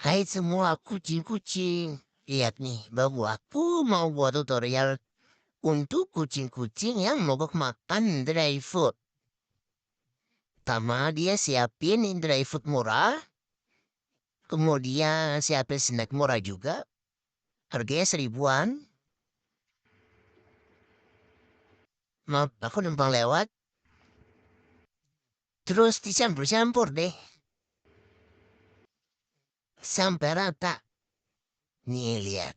Hai semua kucing-kucing. Lihat nih, bahwa aku mau buat tutorial untuk kucing-kucing yang mogok makan dry food. Pertama, dia siapin dry food murah. Kemudian siapin snack murah juga. Harganya 1.000-an. Maaf, aku numpang lewat. Terus dicampur-campur deh. Sampai rata. Nih lihat.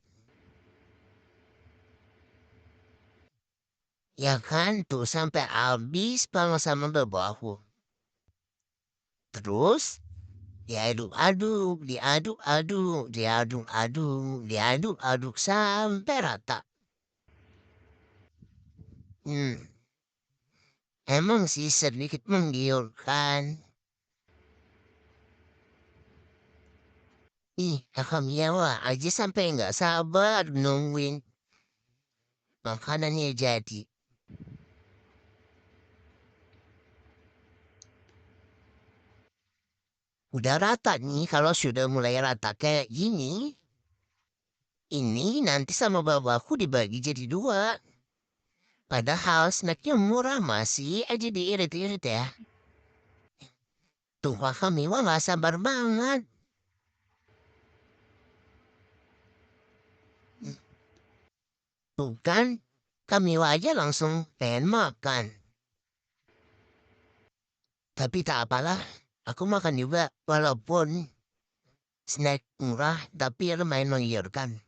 Ya kan, tuh sampai habis banget sama bawahku. Terus diaduk-aduk, diaduk-aduk, diaduk-aduk, diaduk-aduk sampai rata. Hmm, emang sih sedikit menggiurkan. Ih, kakak Miawa aja sampai nggak sabar nungguin makanannya jadi. Udah rata nih, kalau sudah mulai rata kayak gini, ini nanti sama bapakku dibagi jadi dua. Padahal snacknya murah masih aja diirit-irit ya. Tuh kakak Miwa nggak sabar banget. Tuh kan, kami aja langsung pengen makan. Tapi tak apalah, aku makan juga walaupun snack murah tapi lumayan menggiurkan.